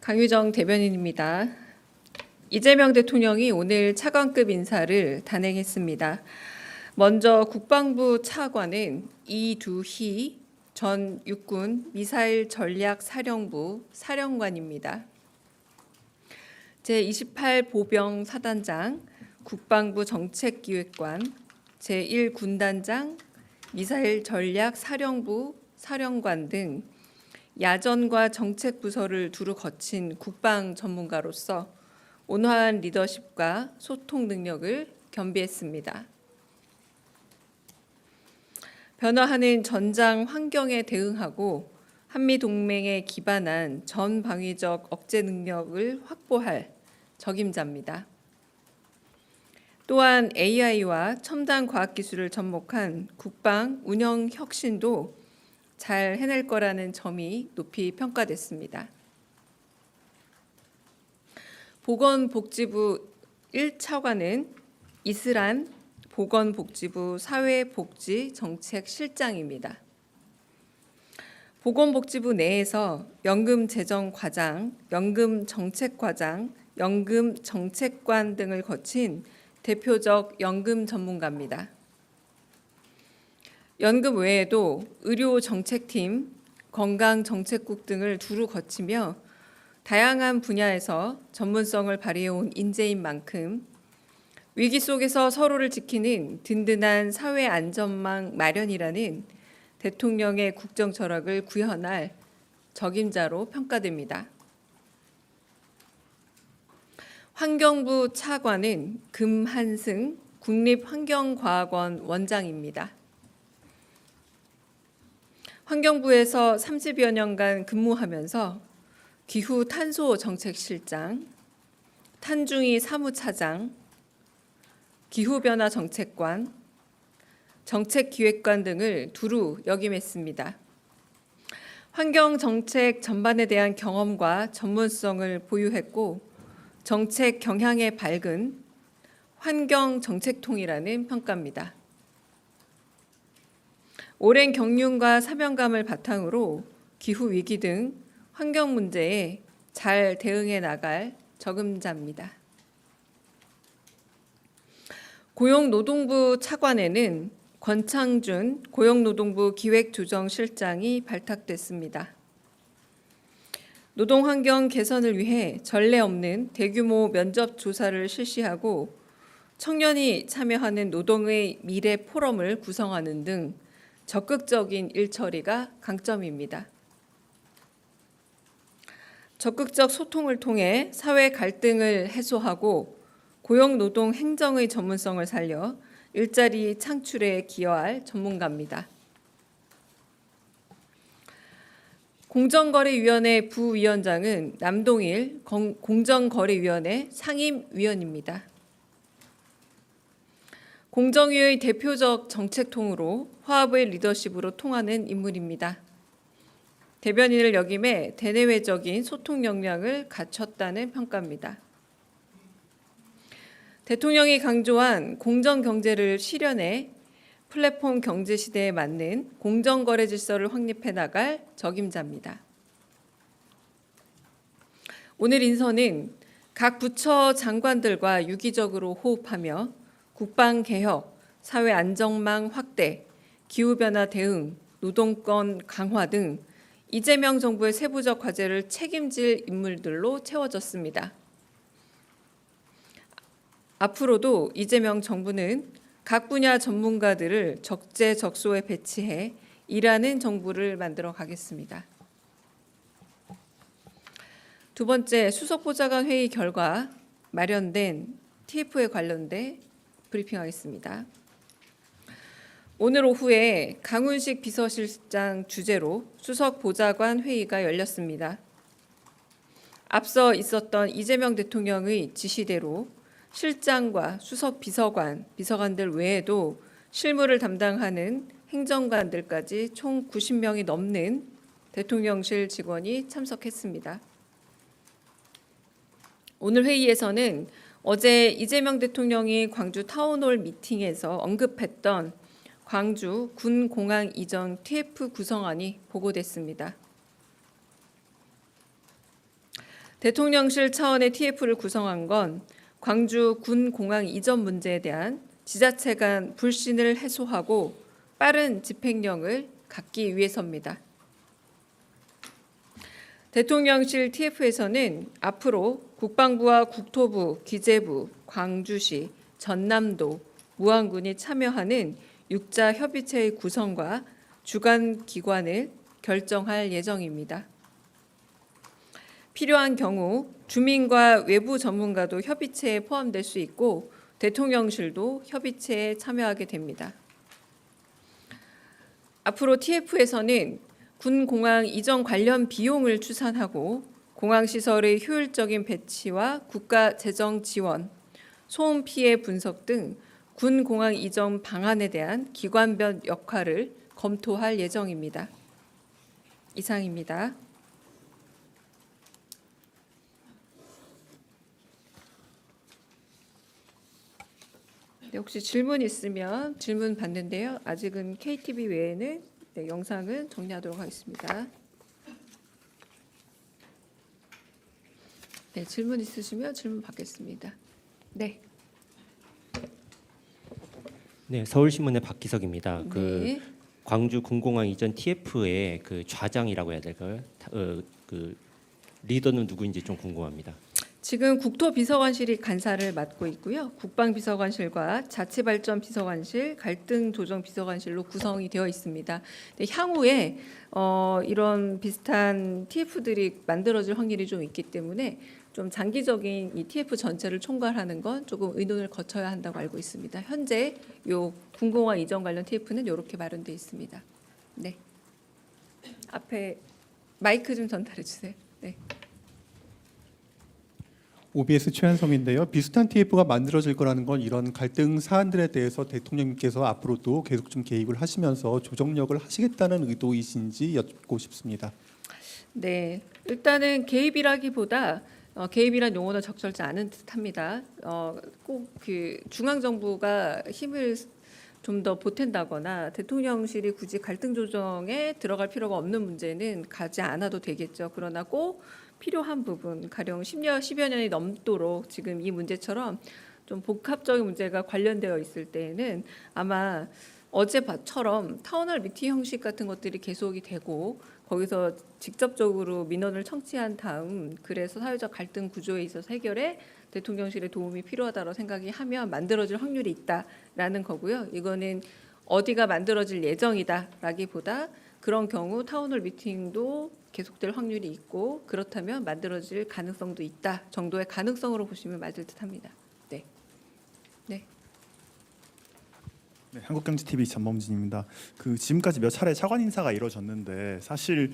강유정 대변인입니다. 이재명 대통령이 오늘 차관급 인사를 단행했습니다. 먼저 국방부 차관은 이두희 전 육군 미사일 전략사령부 사령관입니다. 제28 보병 사단장, 국방부 정책기획관, 제1군단장, 미사일 전략사령부 사령관 등 야전과 정책부서를 두루 거친 국방 전문가로서 온화한 리더십과 소통 능력을 겸비했습니다. 변화하는 전장 환경에 대응하고 한미동맹에 기반한 전방위적 억제 능력을 확보할 적임자입니다. 또한 AI와 첨단 과학기술을 접목한 국방 운영 혁신도 잘 해낼 거라는 점이 높이 평가됐습니다. 보건복지부 1차관은 이슬한 보건복지부 사회복지정책실장입니다. 보건복지부 내에서 연금재정과장, 연금정책과장, 연금정책관 등을 거친 대표적 연금 전문가입니다. 연금 외에도 의료정책팀, 건강정책국 등을 두루 거치며 다양한 분야에서 전문성을 발휘해온 인재인 만큼 위기 속에서 서로를 지키는 든든한 사회 안전망 마련이라는 대통령의 국정 철학을 구현할 적임자로 평가됩니다. 환경부 차관은 금한승 국립환경과학원 원장입니다. 환경부에서 30여 년간 근무하면서 기후 탄소 정책실장, 탄중이 사무차장, 기후변화 정책관, 정책기획관 등을 두루 역임했습니다. 환경정책 전반에 대한 경험과 전문성을 보유했고 정책 경향에 밝은 환경정책통이라는 평가입니다. 오랜 경륜과 사명감을 바탕으로 기후위기 등 환경 문제에 잘 대응해 나갈 적임자입니다. 고용노동부 차관에는 권창준 고용노동부 기획조정실장이 발탁됐습니다. 노동환경 개선을 위해 전례 없는 대규모 면접 조사를 실시하고 청년이 참여하는 노동의 미래 포럼을 구성하는 등 적극적인 일처리가 강점입니다. 적극적 소통을 통해 사회 갈등을 해소하고 고용노동 행정의 전문성을 살려 일자리 창출에 기여할 전문가입니다. 공정거래위원회 부위원장은 남동일 공정거래위원회 상임위원입니다. 공정위의 대표적 정책통으로 화합의 리더십으로 통하는 인물입니다. 대변인을 역임해 대내외적인 소통 역량을 갖췄다는 평가입니다. 대통령이 강조한 공정경제를 실현해 플랫폼 경제 시대에 맞는 공정거래 질서를 확립해 나갈 적임자입니다. 오늘 인선은 각 부처 장관들과 유기적으로 호흡하며 국방개혁, 사회안정망 확대, 기후변화 대응, 노동권 강화 등 이재명 정부의 세부적 과제를 책임질 인물들로 채워졌습니다. 앞으로도 이재명 정부는 각 분야 전문가들을 적재적소에 배치해 일하는 정부를 만들어 가겠습니다. 두 번째, 수석보좌관 회의 결과 마련된 TF에 관련돼 브리핑하겠습니다. 오늘 오후에 강훈식 비서실장 주재로 수석보좌관 회의가 열렸습니다. 앞서 있었던 이재명 대통령의 지시대로 실장과 수석 비서관, 비서관들 외에도 실무를 담당하는 행정관들까지 총 90명이 넘는 대통령실 직원이 참석했습니다. 오늘 회의에서는 어제 이재명 대통령이 광주 타운홀 미팅에서 언급했던 광주 군공항 이전 TF 구성안이 보고됐습니다. 대통령실 차원의 TF를 구성한 건 광주 군 공항 이전 문제에 대한 지자체 간 불신을 해소하고 빠른 집행력을 갖기 위해서입니다. 대통령실 TF에서는 앞으로 국방부와 국토부, 기재부, 광주시, 전남도, 무안군이 참여하는 육자 협의체의 구성과 주관 기관을 결정할 예정입니다. 필요한 경우 주민과 외부 전문가도 협의체에 포함될 수 있고 대통령실도 협의체에 참여하게 됩니다. 앞으로 TF에서는 군 공항 이전 관련 비용을 추산하고 공항시설의 효율적인 배치와 국가 재정 지원, 소음 피해 분석 등 군 공항 이전 방안에 대한 기관별 역할을 검토할 예정입니다. 이상입니다. 네, 혹시 질문 있으면 질문 받는데요. 아직은 KTV 외에는 영상은 정리하도록 하겠습니다. 네, 질문 있으시면 질문 받겠습니다. 네. 네, 서울신문의 박기석입니다. 네. 광주 군공항 이전 TF의 그 좌장이라고 해야 될까요? 그 리더는 누구인지 좀 궁금합니다. 지금 국토비서관실이 간사를 맡고 있고요. 국방비서관실과 자치발전비서관실, 갈등조정비서관실로 구성이 되어 있습니다. 향후에 이런 비슷한 TF들이 만들어질 확률이 좀 있기 때문에 좀 장기적인 이 TF 전체를 총괄하는 건 조금 의논을 거쳐야 한다고 알고 있습니다. 현재 요 군공항 이전 관련 TF는 이렇게 마련되어 있습니다. 네. 앞에 마이크 좀 전달해 주세요. 네. OBS 최한성인데요. 비슷한 TF가 만들어질 거라는 건 이런 갈등 사안들에 대해서 대통령님께서 앞으로도 계속 좀 개입을 하시면서 조정력을 하시겠다는 의도이신지 여쭙고 싶습니다. 네, 일단은 개입이라기보다 개입이란 용어는 적절치 않은 듯합니다. 꼭 그 중앙 정부가 힘을 좀 더 보탠다거나 대통령실이 굳이 갈등 조정에 들어갈 필요가 없는 문제는 가지 않아도 되겠죠. 그러나 꼭 필요한 부분, 가령 10여 년이 넘도록 지금 이 문제처럼 좀 복합적인 문제가 관련되어 있을 때에는 아마 어제처럼 타운홀 미팅 형식 같은 것들이 계속이 되고 거기서 직접적으로 민원을 청취한 다음 그래서 사회적 갈등 구조에 있어서 해결에 대통령실의 도움이 필요하다고 생각이 하면 만들어질 확률이 있다라는 거고요. 이거는 어디가 만들어질 예정이다라기보다 그런 경우 타운홀 미팅도 계속될 확률이 있고 그렇다면 만들어질 가능성도 있다 정도의 가능성으로 보시면 맞을 듯합니다. 네. 네. 네, 한국경제TV 전범진입니다. 지금까지 몇 차례 차관 인사가 이루어졌는데 사실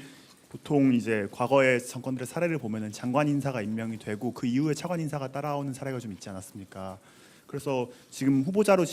보통 이제 과거의 정권들의 사례를 보면은 장관 인사가 임명이 되고 그 이후에 차관 인사가 따라오는 사례가 좀 있지 않았습니까? 그래서 지금 후보자로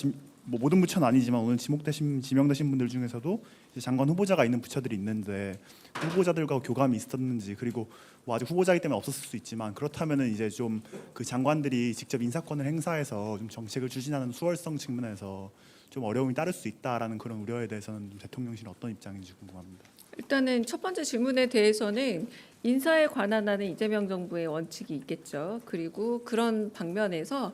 모든 부처는 아니지만 오늘 지명되신 분들 중에서도 이제 장관 후보자가 있는 부처들이 있는데 그 후보자들과 교감이 있었는지 그리고 뭐 아직 후보자이기 때문에 없었을 수 있지만 그렇다면은 이제 좀 그 장관들이 직접 인사권을 행사해서 좀 정책을 추진하는 수월성 측면에서 좀 어려움이 따를 수 있다라는 그런 우려에 대해서는 대통령실은 어떤 입장인지 궁금합니다. 일단은 첫 번째 질문에 대해서는 인사에 관한 하는 이재명 정부의 원칙이 있겠죠. 그리고 그런 방면에서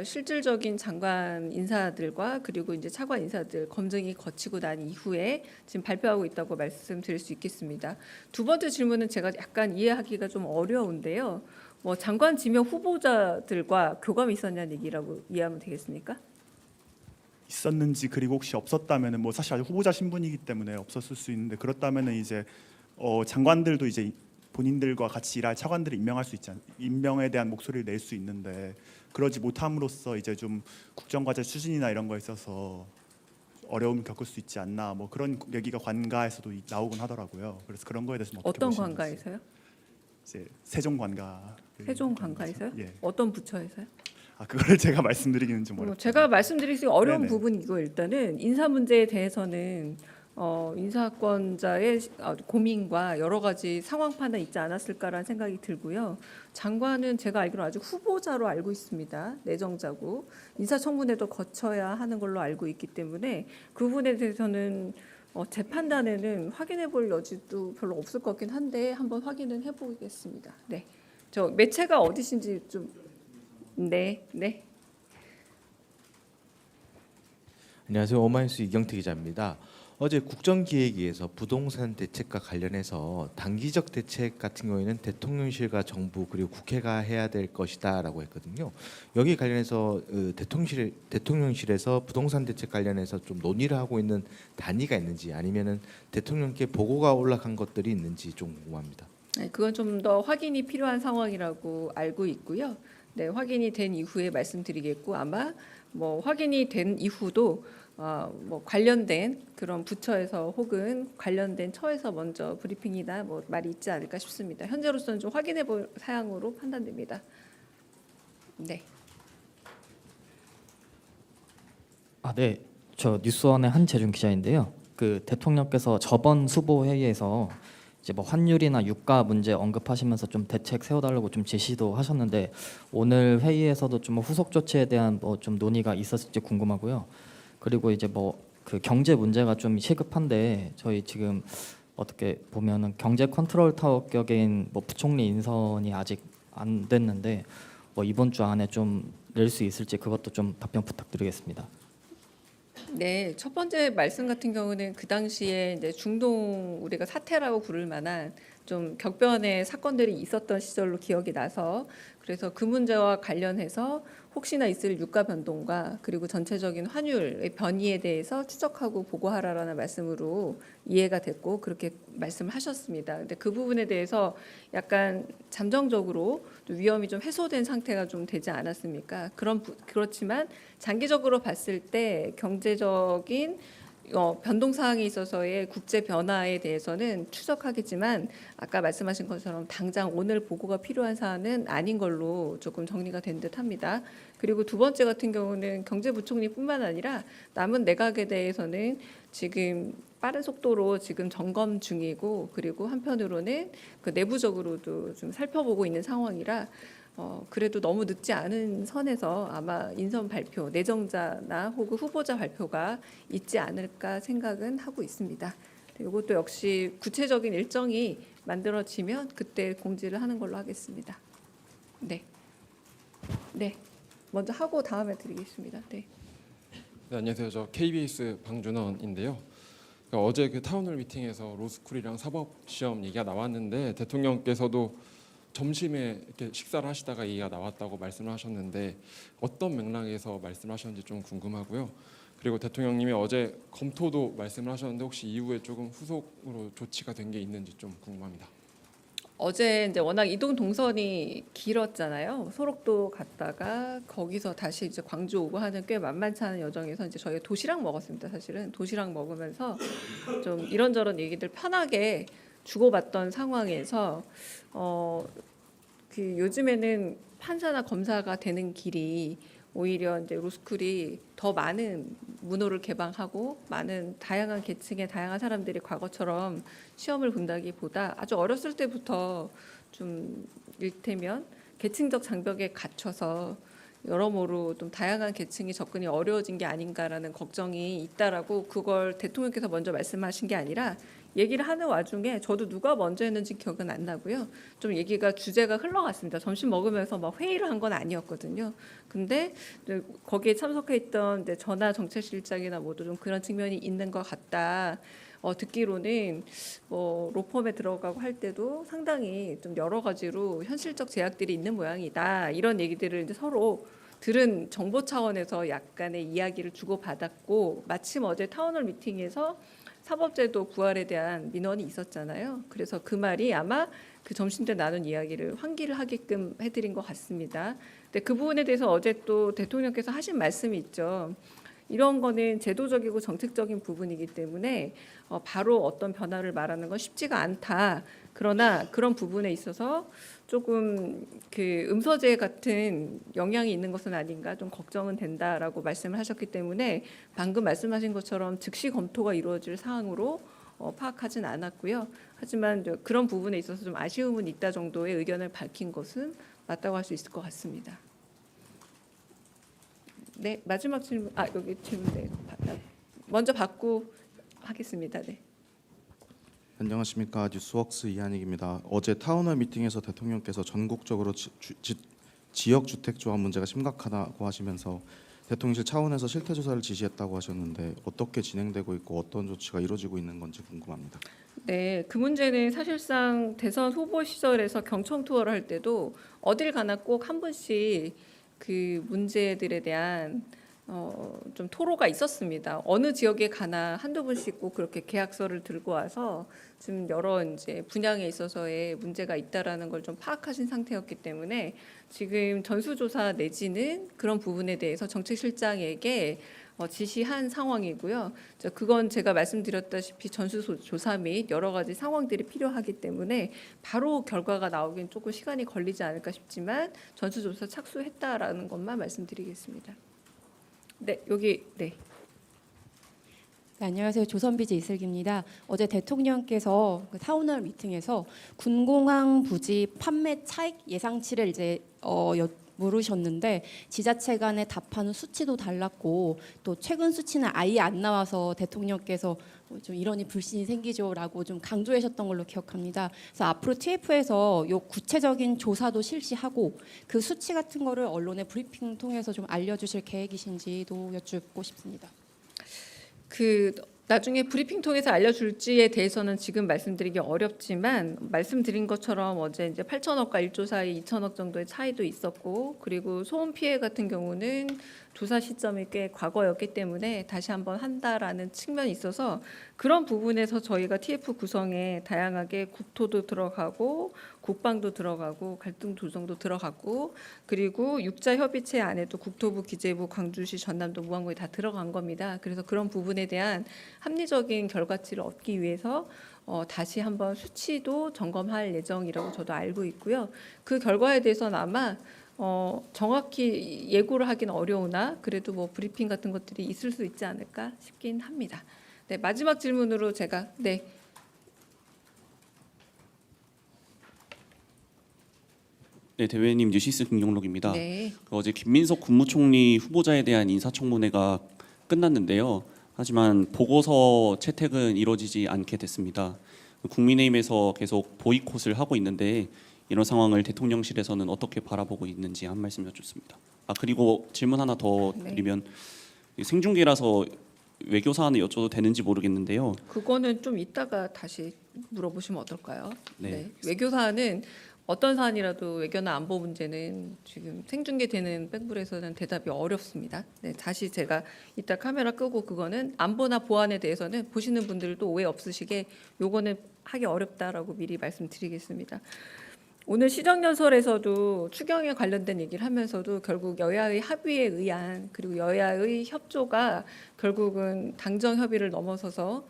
실질적인 장관 인사들과 그리고 이제 차관 인사들 검증이 거치고 난 이후에 지금 발표하고 있다고 말씀드릴 수 있겠습니다. 두 번째 질문은 제가 약간 이해하기가 좀 어려운데요. 뭐 장관 지명 후보자들과 교감이 있었냐는 얘기라고 이해하면 되겠습니까? 있었는지 그리고 혹시 없었다면은 뭐 사실 아직 후보자 신분이기 때문에 없었을 수 있는데 그렇다면은 이제 장관들도 이제 본인들과 같이 일할 차관들을 임명할 수 있지 임명에 대한 목소리를 낼 수 있는데 그러지 못함으로써 이제 좀 국정과제 추진이나 이런 거에 있어서 어려움을 겪을 수 있지 않나 뭐 그런 얘기가 관가에서도 나오곤 하더라고요. 그래서 그런 거에 대해서 어떻게 어떤 보시는지. 관가에서요? 이제 세종관가. 세종 관가에서요? 예. 어떤 부처에서요? 그거를 제가 말씀드리기는 좀 어렵죠. 제가 말씀드리기 어려운 네네. 부분이고 일단은 인사 문제에 대해서는 인사권자의 고민과 여러 가지 상황판은 있지 않았을까라는 생각이 들고요. 장관은 제가 알기로 아직 후보자로 알고 있습니다. 내정자고 인사청문회도 거쳐야 하는 걸로 알고 있기 때문에 그 부분에 대해서는 제 판단에는 확인해 볼 여지도 별로 없을 것 같긴 한데 한번 확인은 해보겠습니다. 네. 저 매체가 어디신지 좀. 네, 네. 안녕하세요. 오마이뉴스 이경태 기자입니다. 어제 국정기획위에서 부동산 대책과 관련해서 단기적 대책 같은 경우에는 대통령실과 정부 그리고 국회가 해야 될 것이다라고 했거든요. 여기 관련해서 대통령실에서 부동산 대책 관련해서 좀 논의를 하고 있는 단위가 있는지 아니면은 대통령께 보고가 올라간 것들이 있는지 좀 궁금합니다. 네, 그건 좀 더 확인이 필요한 상황이라고 알고 있고요. 네, 확인이 된 이후에 말씀드리겠고 아마 뭐 확인이 된 이후도 뭐 관련된 그런 부처에서 혹은 관련된 처에서 먼저 브리핑이나 뭐 말이 있지 않을까 싶습니다. 현재로서는 좀 확인해 볼 사항으로 판단됩니다. 네. 네. 저 뉴스원의 한재준 기자인데요. 그 대통령께서 저번 수보 회의에서 이제 뭐 환율이나 유가 문제 언급하시면서 좀 대책 세워달라고 좀 제시도 하셨는데 오늘 회의에서도 좀 후속 조치에 대한 뭐 좀 논의가 있었을지 궁금하고요. 그리고 이제 뭐 그 경제 문제가 좀 시급한데 저희 지금 어떻게 보면은 경제 컨트롤 타워 격인 뭐 부총리 인선이 아직 안 됐는데 뭐 이번 주 안에 좀 낼 수 있을지 그것도 좀 답변 부탁드리겠습니다. 네, 첫 번째 말씀 같은 경우는 그 당시에 이제 중동 우리가 사태라고 부를 만한 좀 격변의 사건들이 있었던 시절로 기억이 나서 그래서 그 문제와 관련해서 혹시나 있을 유가 변동과 그리고 전체적인 환율의 변이에 대해서 추적하고 보고하라라는 말씀으로 이해가 됐고 그렇게 말씀을 하셨습니다. 근데 그 부분에 대해서 약간 잠정적으로 위험이 좀 해소된 상태가 좀 되지 않았습니까? 그렇지만 장기적으로 봤을 때 경제적인 변동 사항에 있어서의 국제 변화에 대해서는 추적하겠지만 아까 말씀하신 것처럼 당장 오늘 보고가 필요한 사안은 아닌 걸로 조금 정리가 된 듯합니다. 그리고 두 번째 같은 경우는 경제부총리뿐만 아니라 남은 내각에 대해서는 지금 빠른 속도로 지금 점검 중이고 그리고 한편으로는 그 내부적으로도 좀 살펴보고 있는 상황이라 그래도 너무 늦지 않은 선에서 아마 인선 발표, 내정자나 혹은 후보자 발표가 있지 않을까 생각은 하고 있습니다. 이것도 역시 구체적인 일정이 만들어지면 그때 공지를 하는 걸로 하겠습니다. 네, 네, 먼저 하고 다음에 드리겠습니다. 네. 네, 안녕하세요. 저 KBS 방준원인데요. 그러니까 어제 그 타운홀 미팅에서 로스쿨이랑 사법 시험 얘기가 나왔는데 대통령께서도 점심에 이렇게 식사를 하시다가 얘기가 나왔다고 말씀을 하셨는데 어떤 맥락에서 말씀하셨는지 좀 궁금하고요. 그리고 대통령님이 어제 검토도 말씀을 하셨는데 혹시 이후에 조금 후속으로 조치가 된 게 있는지 좀 궁금합니다. 어제 이제 워낙 이동 동선이 길었잖아요. 소록도 갔다가 거기서 다시 이제 광주 오고 하는 꽤 만만치 않은 여정에서 이제 저희가 도시락 먹었습니다. 사실은 도시락 먹으면서 좀 이런저런 얘기들 편하게 주고받던 상황에서 그 요즘에는 판사나 검사가 되는 길이 오히려 이제 로스쿨이 더 많은 문호를 개방하고 많은 다양한 계층의 다양한 사람들이 과거처럼 시험을 본다기보다 아주 어렸을 때부터 좀 일테면 계층적 장벽에 갇혀서 여러모로 좀 다양한 계층이 접근이 어려워진 게 아닌가라는 걱정이 있다라고 그걸 대통령께서 먼저 말씀하신 게 아니라 얘기를 하는 와중에 저도 누가 먼저 했는지 기억은 안 나고요. 좀 얘기가 주제가 흘러갔습니다. 점심 먹으면서 막 회의를 한 건 아니었거든요. 근데 거기에 참석해 있던 전하 정책실장이나 모두 좀 그런 측면이 있는 것 같다. 듣기로는 뭐 로펌에 들어가고 할 때도 상당히 좀 여러 가지로 현실적 제약들이 있는 모양이다. 이런 얘기들을 이제 서로 들은 정보 차원에서 약간의 이야기를 주고받았고 마침 어제 타운홀 미팅에서 사법제도 부활에 대한 민원이 있었잖아요. 그래서 그 말이 아마 그 점심 때 나눈 이야기를 환기를 하게끔 해드린 것 같습니다. 근데 그 부분에 대해서 어제 또 대통령께서 하신 말씀이 있죠. 이런 거는 제도적이고 정책적인 부분이기 때문에 바로 어떤 변화를 말하는 건 쉽지가 않다. 그러나 그런 부분에 있어서 조금 그 음서제 같은 영향이 있는 것은 아닌가 좀 걱정은 된다라고 말씀을 하셨기 때문에 방금 말씀하신 것처럼 즉시 검토가 이루어질 사항으로 파악하진 않았고요. 하지만 그런 부분에 있어서 좀 아쉬움은 있다 정도의 의견을 밝힌 것은 맞다고 할 수 있을 것 같습니다. 네, 마지막 질문. 여기 질문 네. 먼저 받고 하겠습니다. 네. 안녕하십니까, 뉴스웍스 이한익입니다. 어제 타운홀 미팅에서 대통령께서 전국적으로 지역 주택 조합 문제가 심각하다고 하시면서 대통령실 차원에서 실태 조사를 지시했다고 하셨는데 어떻게 진행되고 있고 어떤 조치가 이루어지고 있는 건지 궁금합니다. 네, 그 문제는 사실상 대선 후보 시절에서 경청 투어를 할 때도 어딜 가나 꼭 한 분씩 그 문제들에 대한 좀 토로가 있었습니다. 어느 지역에 가나 한두 분씩 꼭 그렇게 계약서를 들고 와서 지금 여러 이제 분양에 있어서의 문제가 있다라는 걸 좀 파악하신 상태였기 때문에 지금 전수조사 내지는 그런 부분에 대해서 정책실장에게 지시한 상황이고요. 그건 제가 말씀드렸다시피 전수조사 및 여러 가지 상황들이 필요하기 때문에 바로 결과가 나오긴 조금 시간이 걸리지 않을까 싶지만 전수조사 착수했다라는 것만 말씀드리겠습니다. 네, 여기 네. 네, 안녕하세요. 조선비즈 이슬기입니다. 어제 대통령께서 그 타운홀 미팅에서 군공항 부지 판매 차익 예상치를 이제 물으셨는데 지자체 간에 답하는 수치도 달랐고 또 최근 수치는 아예 안 나와서 대통령께서 좀 이러니 불신이 생기죠라고 좀 강조하셨던 걸로 기억합니다. 그래서 앞으로 TF에서 요 구체적인 조사도 실시하고 그 수치 같은 거를 언론의 브리핑 통해서 좀 알려주실 계획이신지도 여쭙고 싶습니다. 그 나중에 브리핑 통해서 알려줄지에 대해서는 지금 말씀드리기 어렵지만 말씀드린 것처럼 어제 이제 8천억과 1조 사이 2천억 정도의 차이도 있었고 그리고 소음 피해 같은 경우는 조사 시점이 꽤 과거였기 때문에 다시 한번 한다라는 측면이 있어서 그런 부분에서 저희가 TF 구성에 다양하게 국토도 들어가고 국방도 들어가고 갈등 조정도 들어가고 그리고 육자 협의체 안에도 국토부, 기재부, 광주시, 전남도, 무안군이 다 들어간 겁니다. 그래서 그런 부분에 대한 합리적인 결과치를 얻기 위해서 다시 한번 수치도 점검할 예정이라고 저도 알고 있고요. 그 결과에 대해서는 아마 정확히 예고를 하기는 어려우나 그래도 뭐 브리핑 같은 것들이 있을 수 있지 않을까 싶긴 합니다. 네, 마지막 질문으로 제가 네. 네, 대회님 뉴시스 김용록입니다. 네. 어제 김민석 국무총리 후보자에 대한 인사청문회가 끝났는데요. 하지만 보고서 채택은 이루어지지 않게 됐습니다. 국민의힘에서 계속 보이콧을 하고 있는데 이런 상황을 대통령실에서는 어떻게 바라보고 있는지 한 말씀 여쭙습니다. 그리고 질문 하나 더 드리면 생중계라서 외교 사안을 여쭤도 되는지 모르겠는데요. 그거는 좀 이따가 다시 물어보시면 어떨까요? 네. 외교 사안은 어떤 사안이라도 외교나 안보 문제는 지금 생중계되는 백불에서는 대답이 어렵습니다. 네, 다시 제가 이따 카메라 끄고 그거는 안보나 보안에 대해서는 보시는 분들도 오해 없으시게 요거는 하기 어렵다라고 미리 말씀드리겠습니다. 오늘 시정연설에서도 추경에 관련된 얘기를 하면서도 결국 여야의 합의에 의한 그리고 여야의 협조가 결국은 당정 협의를 넘어서서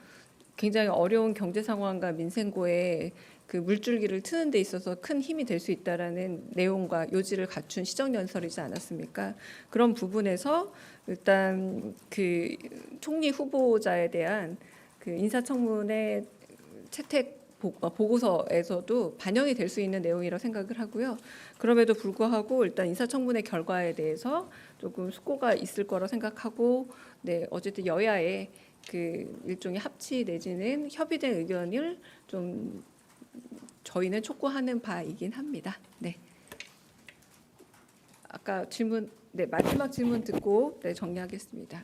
굉장히 어려운 경제 상황과 민생고에 그 물줄기를 트는 데 있어서 큰 힘이 될 수 있다라는 내용과 요지를 갖춘 시정연설이지 않았습니까? 그런 부분에서 일단 그 총리 후보자에 대한 그 인사청문회 채택 보고서에서도 반영이 될 수 있는 내용이라고 생각을 하고요. 그럼에도 불구하고 일단 인사청문회 결과에 대해서 조금 숙고가 있을 거라 생각하고, 네, 어쨌든 여야의 그 일종의 합치 내지는 협의된 의견을 좀 저희는 촉구하는 바이긴 합니다. 네. 아까 질문, 네, 마지막 질문 듣고 네, 정리하겠습니다.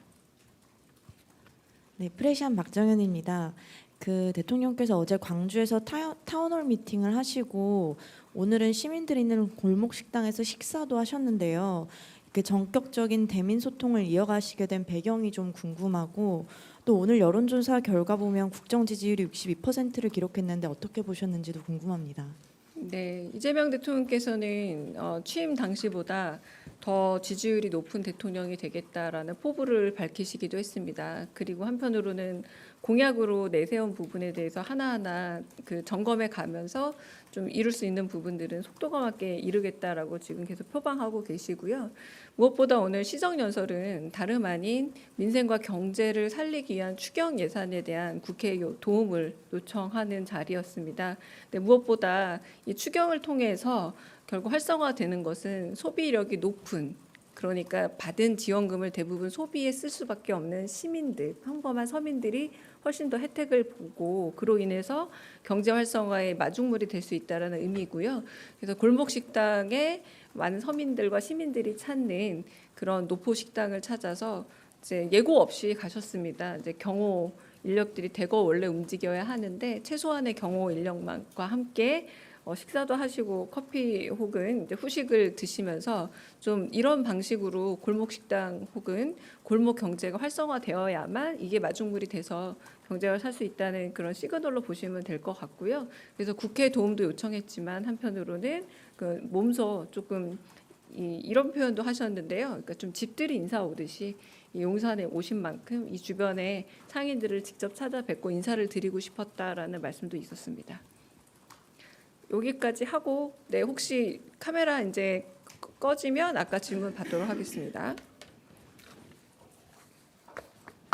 네, 프레시안 박정현입니다. 그 대통령께서 어제 광주에서 타운홀 미팅을 하시고 오늘은 시민들이 있는 골목 식당에서 식사도 하셨는데요. 그 전격적인 대민 소통을 이어가시게 된 배경이 좀 궁금하고 또 오늘 여론조사 결과 보면 국정 지지율이 62%를 기록했는데 어떻게 보셨는지도 궁금합니다. 네, 이재명 대통령께서는 취임 당시보다 더 지지율이 높은 대통령이 되겠다라는 포부를 밝히시기도 했습니다. 그리고 한편으로는 공약으로 내세운 부분에 대해서 하나하나 그 점검해 가면서 좀 이룰 수 있는 부분들은 속도감 있게 이루겠다라고 지금 계속 표방하고 계시고요. 무엇보다 오늘 시정연설은 다름 아닌 민생과 경제를 살리기 위한 추경 예산에 대한 국회의 도움을 요청하는 자리였습니다. 네, 무엇보다 이 추경을 통해서 결국 활성화되는 것은 소비력이 높은 그러니까 받은 지원금을 대부분 소비에 쓸 수밖에 없는 시민들, 평범한 서민들이 훨씬 더 혜택을 보고 그로 인해서 경제 활성화의 마중물이 될 수 있다라는 의미고요. 그래서 골목 식당에 많은 서민들과 시민들이 찾는 그런 노포 식당을 찾아서 이제 예고 없이 가셨습니다. 이제 경호 인력들이 대거 원래 움직여야 하는데 최소한의 경호 인력만과 함께 식사도 하시고 커피 혹은 이제 후식을 드시면서 좀 이런 방식으로 골목 식당 혹은 골목 경제가 활성화되어야만 이게 마중물이 돼서 경제가 살 수 있다는 그런 시그널로 보시면 될 것 같고요. 그래서 국회 도움도 요청했지만 한편으로는 그 몸소 조금 이런 표현도 하셨는데요. 그러니까 좀 집들이 인사 오듯이 이 용산에 오신 만큼 이 주변에 상인들을 직접 찾아뵙고 인사를 드리고 싶었다라는 말씀도 있었습니다. 여기까지 하고 혹시 카메라 이제 꺼지면 아까 질문 받도록 하겠습니다.